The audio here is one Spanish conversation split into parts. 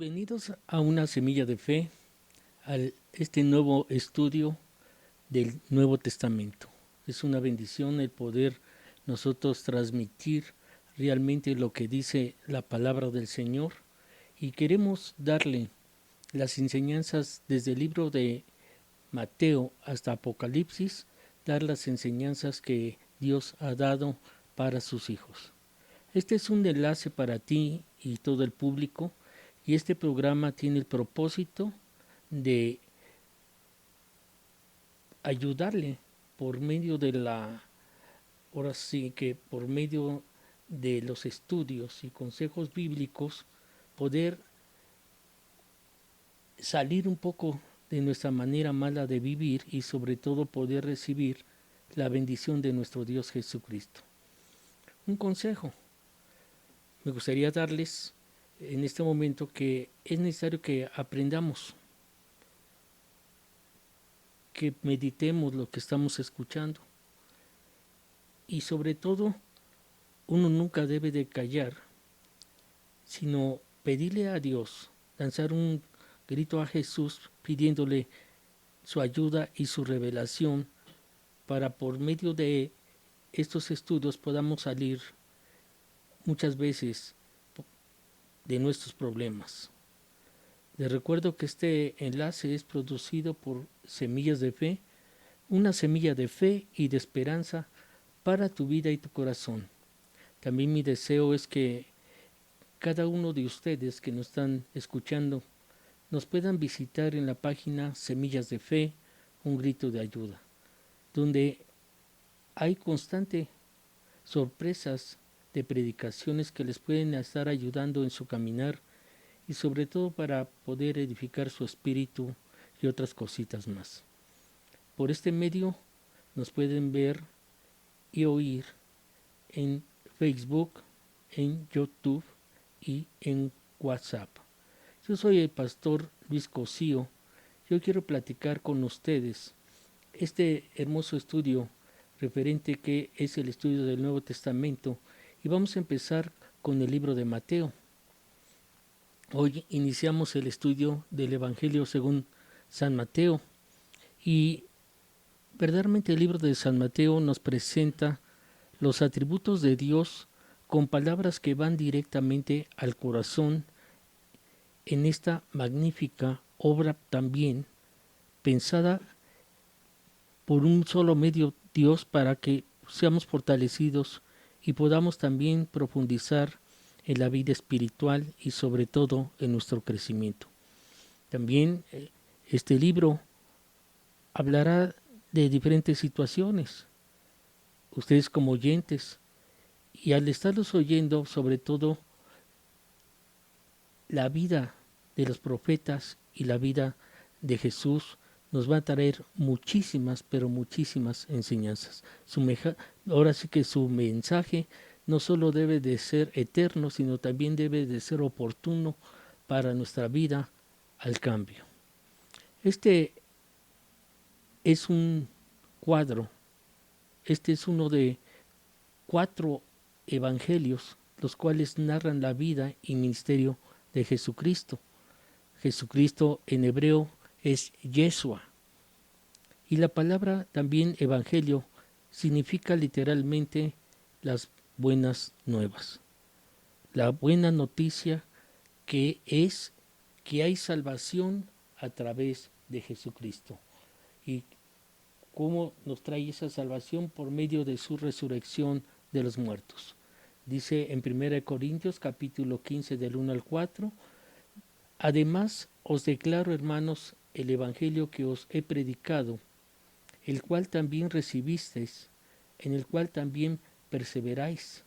Bienvenidos a una semilla de fe, a este nuevo estudio del Nuevo Testamento. Es una bendición el poder nosotros transmitir realmente lo que dice la palabra del Señor y queremos darle las enseñanzas desde el libro de Mateo hasta Apocalipsis, dar las enseñanzas que Dios ha dado para sus hijos. Este es un enlace para ti y todo el público y este programa tiene el propósito de ayudarle por medio de ahora sí que por medio de los estudios y consejos bíblicos, poder salir un poco de nuestra manera mala de vivir y sobre todo poder recibir la bendición de nuestro Dios Jesucristo. Un consejo me gustaría darles en este momento que es necesario que aprendamos, que meditemos lo que estamos escuchando y sobre todo uno nunca debe de callar, sino pedirle a Dios, lanzar un grito a Jesús pidiéndole su ayuda y su revelación para por medio de estos estudios podamos salir muchas veces de nuestros problemas. Les recuerdo que este enlace es producido por Semillas de Fe, una semilla de fe y de esperanza para tu vida y tu corazón. También mi deseo es que cada uno de ustedes que nos están escuchando nos puedan visitar en la página Semillas de Fe, un grito de ayuda, donde hay constante sorpresas de predicaciones que les pueden estar ayudando en su caminar y sobre todo para poder edificar su espíritu y otras cositas más. Por este medio nos pueden ver y oír en Facebook, en YouTube y en WhatsApp. Yo soy el pastor Luis Cosío. Yo quiero platicar con ustedes este hermoso estudio referente que es el estudio del Nuevo Testamento y vamos a empezar con el libro de Mateo. Hoy iniciamos el estudio del Evangelio según San Mateo y verdaderamente el libro de San Mateo nos presenta los atributos de Dios con palabras que van directamente al corazón en esta magnífica obra también pensada por un solo medio Dios para que seamos fortalecidos y podamos también profundizar en la vida espiritual y sobre todo en nuestro crecimiento. También este libro hablará de diferentes situaciones. Ustedes como oyentes y al estarlos oyendo sobre todo la vida de los profetas y la vida de Jesús nos va a traer muchísimas, pero muchísimas enseñanzas. Ahora sí que su mensaje no solo debe de ser eterno, sino también debe de ser oportuno para nuestra vida al cambio. Este es un cuadro, este es uno de 4 evangelios, los cuales narran la vida y ministerio de Jesucristo. Jesucristo en hebreo es Yeshua. Y la palabra también evangelio significa literalmente las buenas nuevas. La buena noticia que es que hay salvación a través de Jesucristo. ¿Y cómo nos trae esa salvación? Por medio de su resurrección de los muertos. Dice en 1 Corintios capítulo 15 del 1 al 4, además os declaro, hermanos, el evangelio que os he predicado, el cual también recibisteis, en el cual también perseveráis,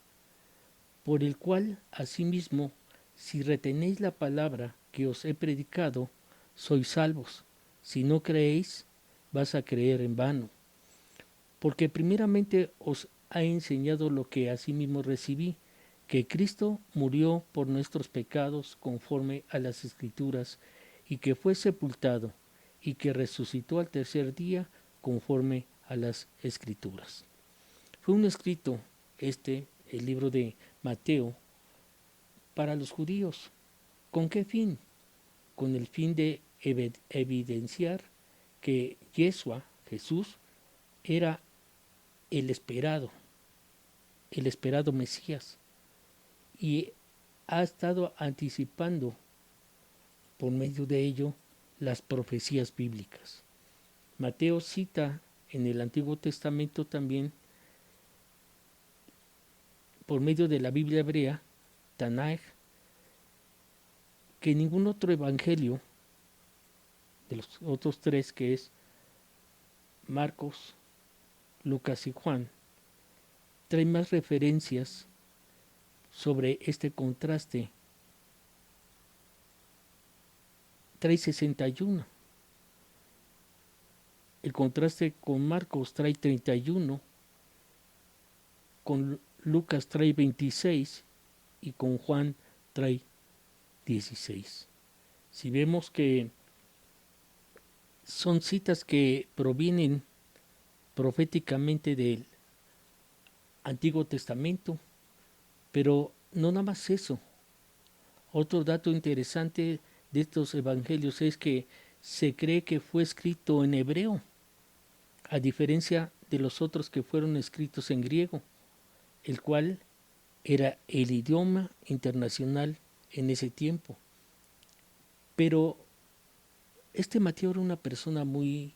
por el cual asimismo, si retenéis la palabra que os he predicado, sois salvos. Si no creéis, vas a creer en vano. Porque primeramente os ha enseñado lo que asimismo recibí, que Cristo murió por nuestros pecados conforme a las Escrituras, y que fue sepultado, y que resucitó al tercer día conforme a las Escrituras. Fue un escrito el libro de Mateo, para los judíos. ¿Con qué fin? con el fin de evidenciar que Yeshua, Jesús, era el esperado Mesías, y ha estado anticipando por medio de ello las profecías bíblicas. Mateo cita en el Antiguo Testamento también, por medio de la Biblia hebrea, Tanaj, que ningún otro evangelio de los otros tres, que es Marcos, Lucas y Juan, trae más referencias sobre este contraste. Trae 61. El contraste con Marcos trae 31, con Lucas trae 26 y con Juan trae 16. Si vemos que son citas que provienen proféticamente del Antiguo Testamento, pero no nada más eso. Otro dato interesante de estos evangelios es que se cree que fue escrito en hebreo, a diferencia de los otros que fueron escritos en griego, el cual era el idioma internacional en ese tiempo. Pero este Mateo era una persona muy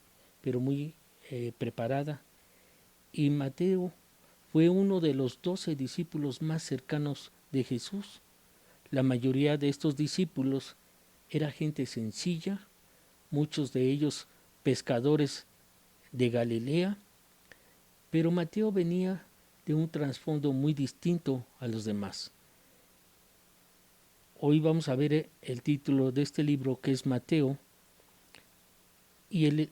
preparada, y Mateo fue uno de los 12 discípulos más cercanos de Jesús. La mayoría de estos discípulos era gente sencilla, muchos de ellos pescadores de Galilea, pero Mateo venía de un trasfondo muy distinto a los demás. Hoy vamos a ver el título de este libro, que es Mateo, y el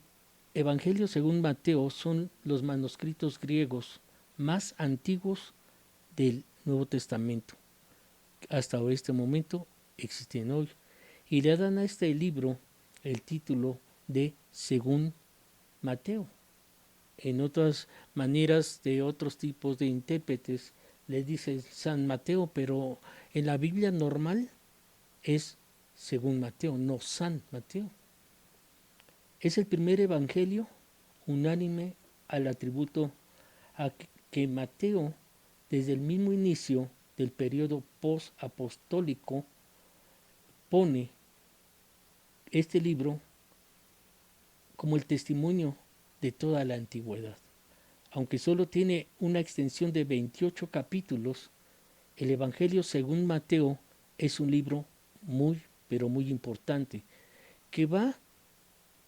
Evangelio según Mateo son los manuscritos griegos más antiguos del Nuevo Testamento. Hasta este momento existen hoy, y le dan a este libro el título de Según Mateo. En otras maneras, de otros tipos de intérpretes, le dicen San Mateo, pero en la Biblia normal es Según Mateo, no San Mateo. Es el primer evangelio unánime al atributo a que Mateo, desde el mismo inicio del periodo post-apostólico, pone este libro como el testimonio de toda la antigüedad. Aunque solo tiene una extensión de 28 capítulos, el Evangelio según Mateo es un libro muy importante, que va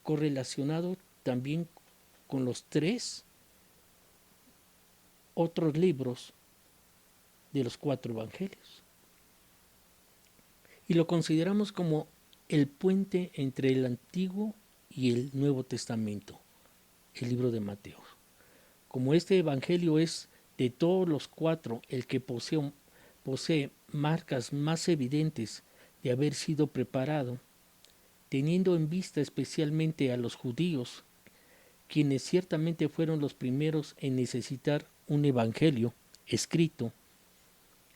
correlacionado también con los 3 otros libros de los 4 evangelios. Y lo consideramos como el puente entre el Antiguo y el Nuevo Testamento, el libro de Mateo. Como este evangelio es de todos los 4 el que posee marcas más evidentes de haber sido preparado, teniendo en vista especialmente a los judíos, quienes ciertamente fueron los primeros en necesitar un evangelio escrito,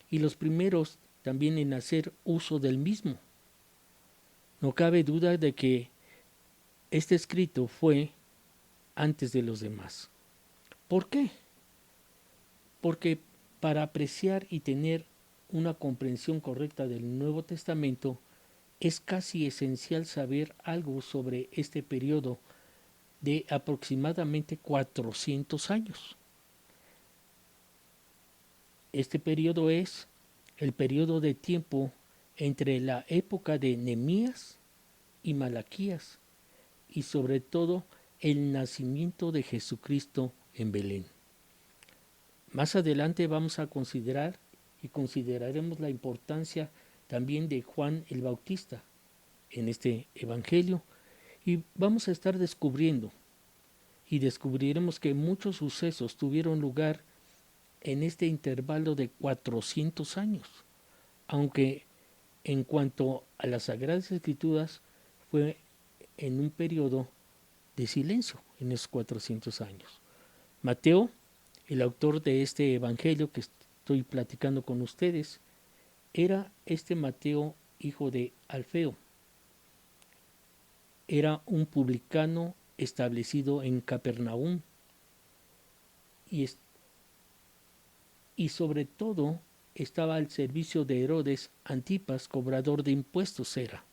y los primeros también en hacer uso del mismo. No cabe duda de que este escrito fue antes de los demás. ¿Por qué? Porque para apreciar y tener una comprensión correcta del Nuevo Testamento es casi esencial saber algo sobre este periodo de aproximadamente 400 años. Este periodo es el periodo de tiempo entre la época de Nehemías y Malaquías, y sobre todo el nacimiento de Jesucristo en Belén. Más adelante vamos a considerar y consideraremos la importancia también de Juan el Bautista en este evangelio, y vamos a estar descubriendo y descubriremos que muchos sucesos tuvieron lugar en este intervalo de 400 años, aunque en cuanto a las Sagradas Escrituras fue en un periodo de silencio en esos 400 años. Mateo, el autor de este evangelio que estoy platicando con ustedes, era este Mateo hijo de Alfeo, era un publicano establecido en Capernaum y, y sobre todo estaba al servicio de Herodes Antipas, cobrador de impuestos era,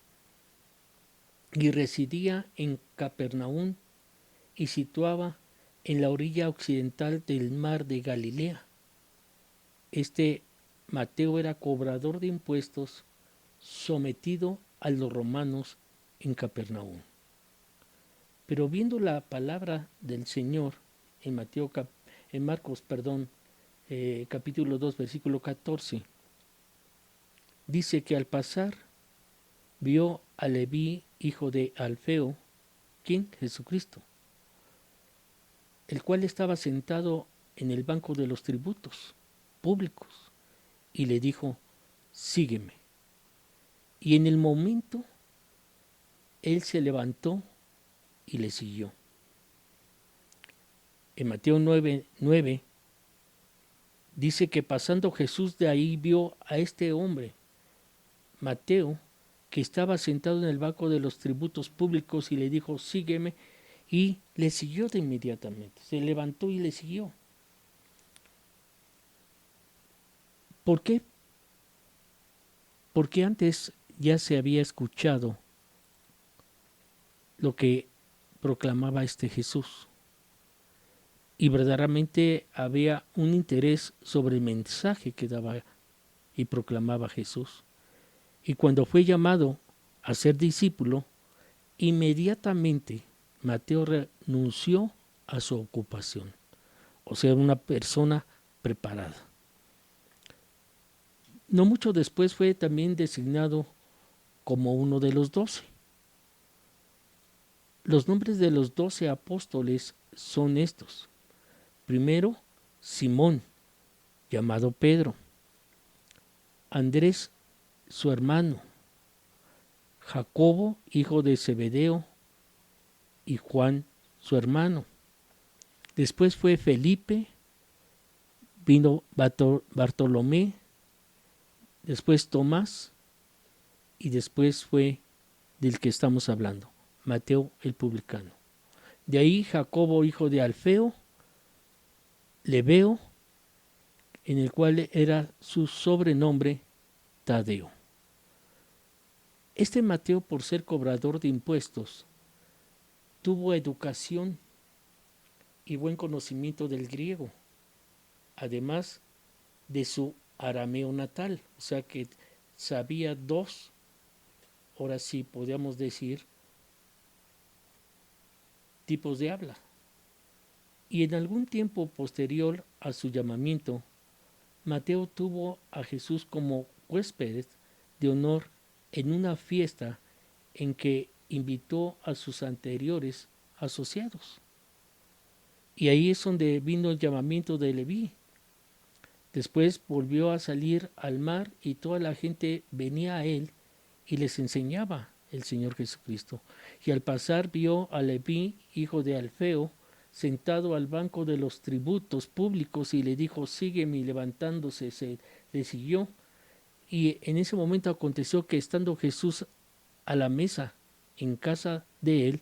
y residía en Capernaum y situaba en la orilla occidental del mar de Galilea. Este Mateo era cobrador de impuestos sometido a los romanos en Capernaum. Pero viendo la palabra del Señor en Marcos, capítulo 2, versículo 14, dice que al pasar vio a Leví, hijo de Alfeo, ¿quién? Jesucristo, el cual estaba sentado en el banco de los tributos públicos, y le dijo, sígueme. Y en el momento él se levantó y le siguió. En Mateo 9:9 dice que pasando Jesús de ahí vio a este hombre, Mateo, que estaba sentado en el banco de los tributos públicos y le dijo, sígueme, y le siguió de inmediatamente. Se levantó y le siguió. ¿Por qué? Porque antes ya se había escuchado lo que proclamaba este Jesús. Y verdaderamente había un interés sobre el mensaje que daba y proclamaba Jesús. Y cuando fue llamado a ser discípulo, inmediatamente Mateo renunció a su ocupación. O sea, una persona preparada. No mucho después fue también designado como uno de los 12. Los nombres de los 12 apóstoles son estos. Primero, Simón, llamado Pedro. Andrés, su hermano. Jacobo, hijo de Zebedeo, y Juan, su hermano. Después fue Felipe, vino Bartolomé, después Tomás, y después fue del que estamos hablando, Mateo el publicano. De ahí Jacobo, hijo de Alfeo, Lebeo, en el cual era su sobrenombre Tadeo. Este Mateo, por ser cobrador de impuestos, tuvo educación y buen conocimiento del griego, además de su arameo natal, o sea que sabía dos, ahora sí podríamos decir, tipos de habla. Y en algún tiempo posterior a su llamamiento, Mateo tuvo a Jesús como huésped de honor en una fiesta en que invitó a sus anteriores asociados. Y ahí es donde vino el llamamiento de Leví. Después volvió a salir al mar y toda la gente venía a él y les enseñaba el Señor Jesucristo. Y al pasar vio a Leví, hijo de Alfeo, sentado al banco de los tributos públicos y le dijo, sígueme, y levantándose le siguió. Y en ese momento aconteció que estando Jesús a la mesa en casa de él,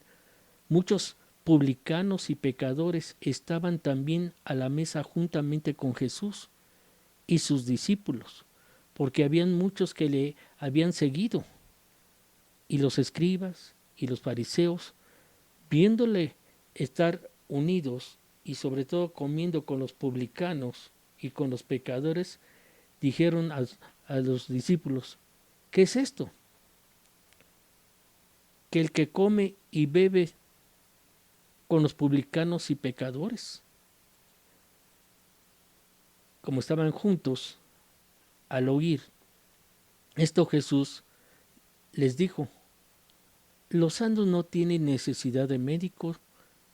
muchos publicanos y pecadores estaban también a la mesa juntamente con Jesús y sus discípulos, porque habían muchos que le habían seguido. Y los escribas y los fariseos, viéndole estar unidos y sobre todo comiendo con los publicanos y con los pecadores, dijeron a los discípulos, ¿qué es esto? Que el que come y bebe con los publicanos y pecadores. Como estaban juntos, al oír esto Jesús les dijo, los sanos no tienen necesidad de médicos,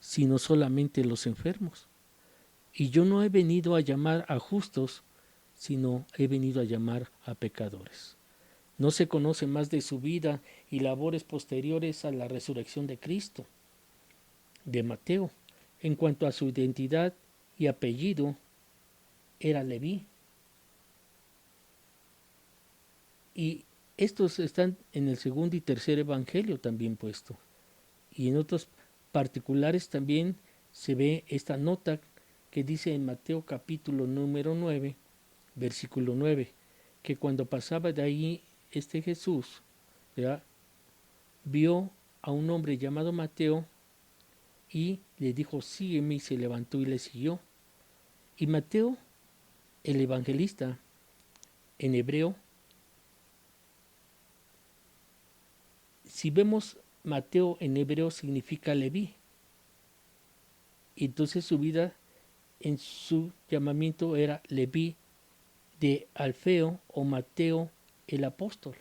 sino solamente los enfermos. Y yo no he venido a llamar a justos, sino he venido a llamar a pecadores. No se conoce más de su vida y labores posteriores a la resurrección de Cristo. De Mateo, en cuanto a su identidad y apellido, era Leví. Y estos están en el segundo y tercer evangelio también puesto. Y en otros particulares también se ve esta nota que dice en Mateo capítulo número 9, versículo 9, que cuando pasaba de ahí Jesús, ¿verdad?, vio a un hombre llamado Mateo y le dijo, sígueme, y se levantó y le siguió. Y Mateo, el evangelista, en hebreo, si vemos Mateo en hebreo significa Leví. Entonces su vida en su llamamiento era Leví de Alfeo o Mateo el apóstol.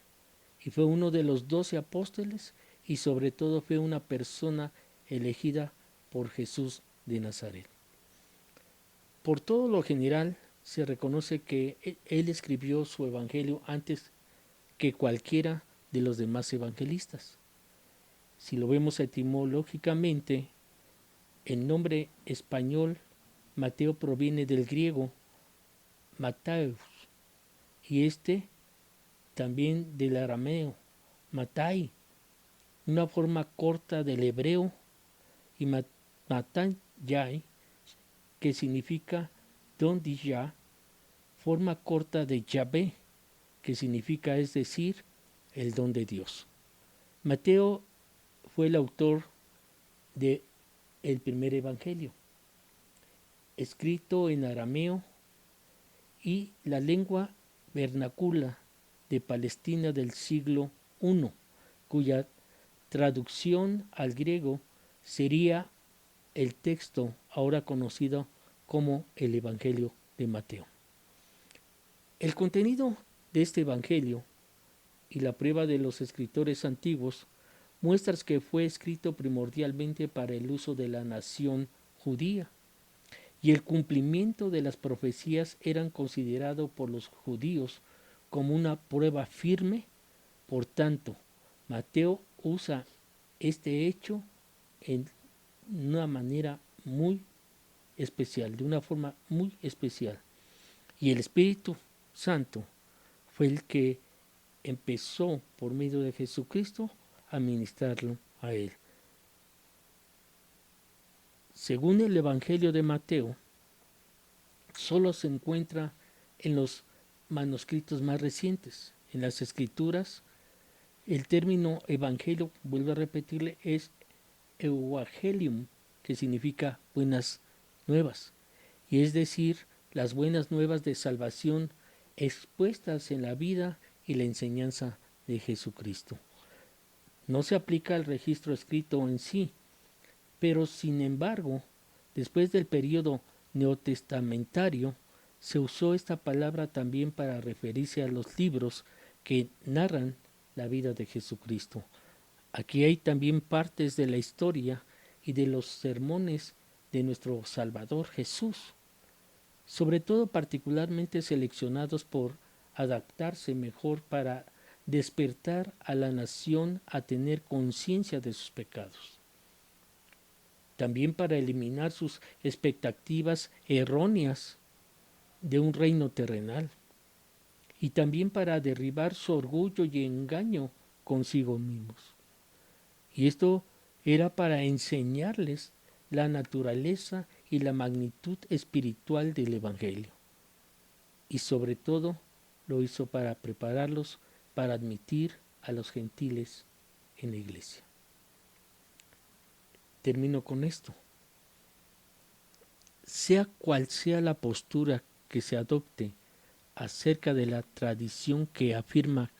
Y fue uno de los 12 apóstoles y sobre todo fue una persona elegida por Jesús de Nazaret. Por todo lo general se reconoce que él escribió su evangelio antes que cualquiera de los demás evangelistas. Si lo vemos etimológicamente, el nombre español Mateo proviene del griego Matthäus y también del arameo Matai, una forma corta del hebreo, y Matanyai, que significa don de Yah, forma corta de Yahvé, que significa, es decir, el don de Dios. Mateo fue el autor de el primer evangelio, escrito en arameo y la lengua vernácula de Palestina del siglo I, cuya traducción al griego sería el texto ahora conocido como el Evangelio de Mateo. El contenido de este Evangelio y la prueba de los escritores antiguos muestra que fue escrito primordialmente para el uso de la nación judía, y el cumplimiento de las profecías eran considerado por los judíos como una prueba firme. Por tanto, Mateo usa este hecho en una manera muy especial, de una forma muy especial. Y el Espíritu Santo fue el que empezó por medio de Jesucristo a ministrarlo a él. Según el Evangelio de Mateo, solo se encuentra en los manuscritos más recientes. En las Escrituras, el término Evangelio, vuelvo a repetirle, es Evangelium, que significa buenas nuevas, y es decir, las buenas nuevas de salvación expuestas en la vida y la enseñanza de Jesucristo. No se aplica al registro escrito en sí, pero sin embargo, después del período neotestamentario, se usó esta palabra también para referirse a los libros que narran la vida de Jesucristo. Aquí hay también partes de la historia y de los sermones de nuestro Salvador Jesús, sobre todo particularmente seleccionados por adaptarse mejor para despertar a la nación a tener conciencia de sus pecados, también para eliminar sus expectativas erróneas de un reino terrenal, y también para derribar su orgullo y engaño consigo mismos. Y esto era para enseñarles la naturaleza y la magnitud espiritual del Evangelio. Y sobre todo lo hizo para prepararlos para admitir a los gentiles en la iglesia. Termino con esto. Sea cual sea la postura que se adopte acerca de la tradición que afirma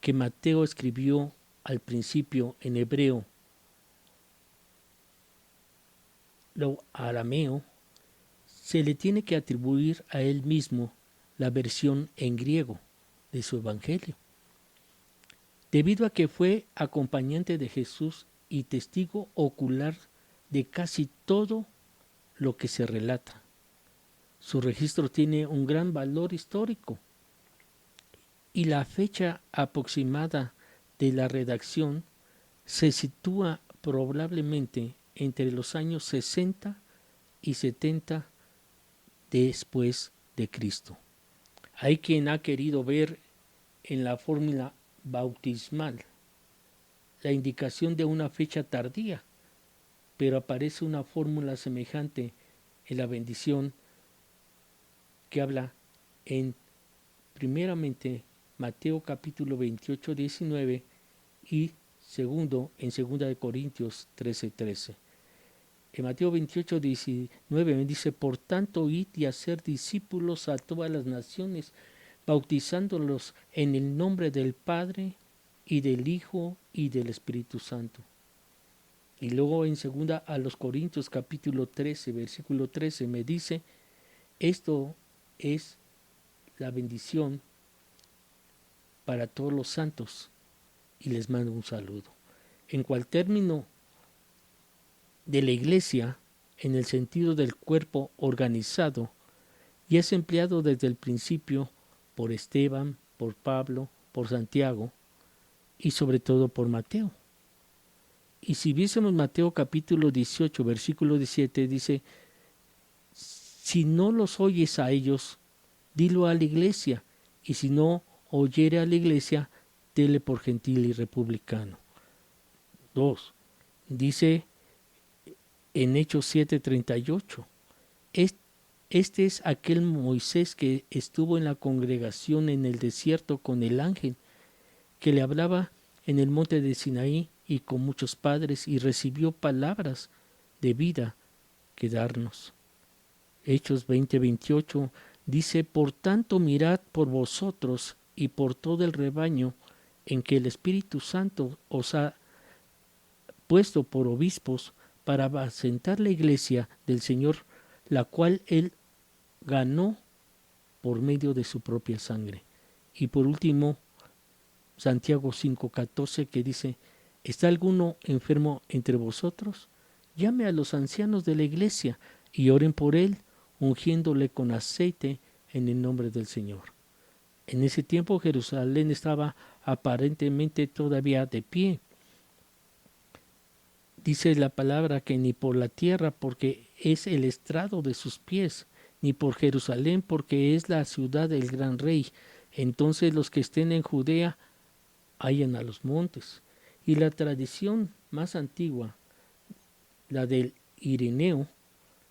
que Mateo escribió al principio en hebreo, lo arameo, se le tiene que atribuir a él mismo la versión en griego de su evangelio, debido a que fue acompañante de Jesús y testigo ocular de casi todo lo que se relata. Su registro tiene un gran valor histórico y la fecha aproximada de la redacción se sitúa probablemente entre los años 60 y 70 después de Cristo. Hay quien ha querido ver en la fórmula bautismal la indicación de una fecha tardía, pero aparece una fórmula semejante en la bendición que habla en primeramente Mateo capítulo 28, 19 y segundo en 2 Corintios 13. En Mateo 28, 19 me dice: por tanto, id y hacer discípulos a todas las naciones, bautizándolos en el nombre del Padre y del Hijo y del Espíritu Santo. Y luego en 2 Corintios capítulo 13, versículo 13 me dice: esto es la bendición para todos los santos, y les mando un saludo. En cual término de la iglesia, en el sentido del cuerpo organizado, y es empleado desde el principio por Esteban, por Pablo, por Santiago y sobre todo por Mateo. Y si viésemos Mateo capítulo 18, versículo 17, dice: si no los oyes a ellos, dilo a la iglesia, y si no oyere a la iglesia, dele por gentil y republicano. 2. Dice en Hechos 7:38, este es aquel Moisés que estuvo en la congregación en el desierto con el ángel, que le hablaba en el monte de Sinaí y con muchos padres, y recibió palabras de vida que darnos. Hechos 20:28 dice: por tanto mirad por vosotros y por todo el rebaño en que el Espíritu Santo os ha puesto por obispos para apacentar la iglesia del Señor, la cual él ganó por medio de su propia sangre. Y por último, Santiago 5:14, que dice: ¿está alguno enfermo entre vosotros? Llame a los ancianos de la iglesia y oren por él, ungiéndole con aceite en el nombre del Señor. En ese tiempo Jerusalén estaba aparentemente todavía de pie. Dice la palabra que ni por la tierra, porque es el estrado de sus pies, ni por Jerusalén, porque es la ciudad del gran rey. Entonces los que estén en Judea hallan a los montes. Y la tradición más antigua, la del Ireneo,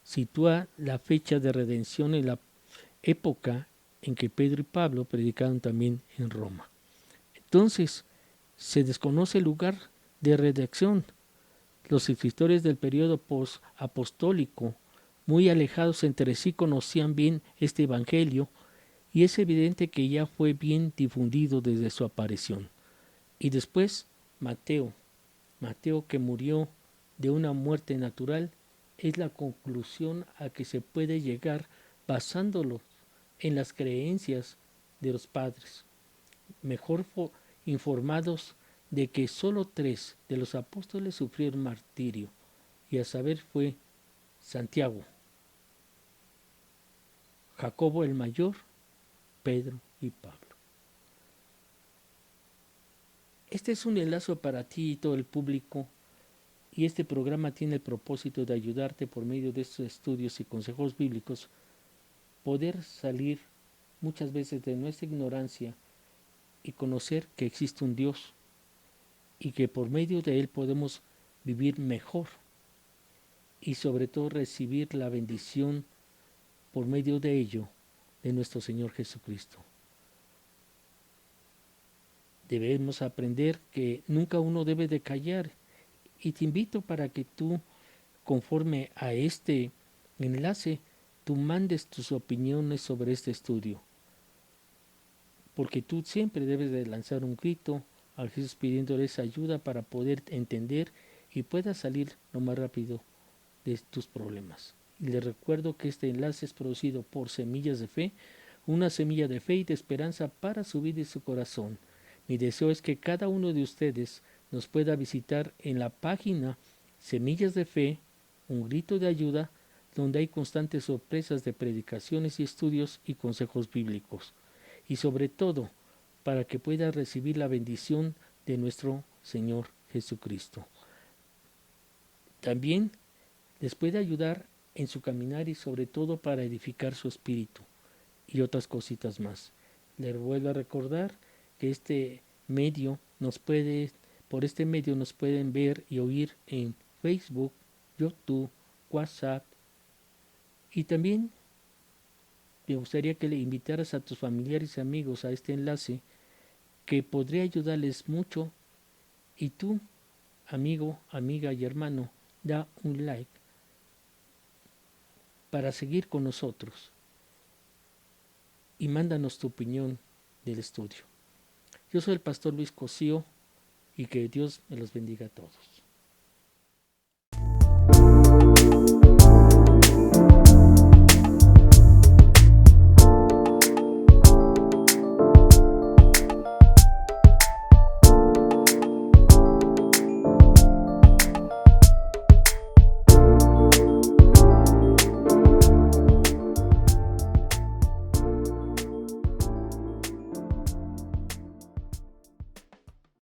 sitúa la fecha de redención en la época en que Pedro y Pablo predicaron también en Roma. Entonces, se desconoce el lugar de redacción. Los escritores del periodo post-apostólico, muy alejados entre sí, conocían bien este evangelio, y es evidente que ya fue bien difundido desde su aparición. Y después, Mateo que murió de una muerte natural, es la conclusión a que se puede llegar basándolo en las creencias de los padres, mejor informados de que sólo 3 de los apóstoles sufrieron martirio, y a saber fue Santiago, Jacobo el mayor, Pedro y Pablo. Este es un enlace para ti y todo el público, y este programa tiene el propósito de ayudarte por medio de estos estudios y consejos bíblicos poder salir muchas veces de nuestra ignorancia y conocer que existe un Dios y que por medio de él podemos vivir mejor y sobre todo recibir la bendición por medio de ello de nuestro Señor Jesucristo. Debemos aprender que nunca uno debe de callar, y te invito para que tú, conforme a este enlace, tú mandes tus opiniones sobre este estudio, porque tú siempre debes de lanzar un grito a Jesús pidiéndole esa ayuda para poder entender y puedas salir lo más rápido de tus problemas. Y les recuerdo que este enlace es producido por Semillas de Fe, una semilla de fe y de esperanza para su vida y su corazón. Mi deseo es que cada uno de ustedes nos pueda visitar en la página Semillas de Fe, un grito de ayuda, donde hay constantes sorpresas de predicaciones y estudios y consejos bíblicos. Y sobre todo, para que pueda recibir la bendición de nuestro Señor Jesucristo. También les puede ayudar en su caminar y sobre todo para edificar su espíritu y otras cositas más. Les vuelvo a recordar que por este medio nos pueden ver y oír en Facebook, YouTube, WhatsApp. Y también me gustaría que le invitaras a tus familiares y amigos a este enlace que podría ayudarles mucho. Y tú, amigo, amiga y hermano, da un like para seguir con nosotros y mándanos tu opinión del estudio. Yo soy el pastor Luis Cosío y que Dios me los bendiga a todos.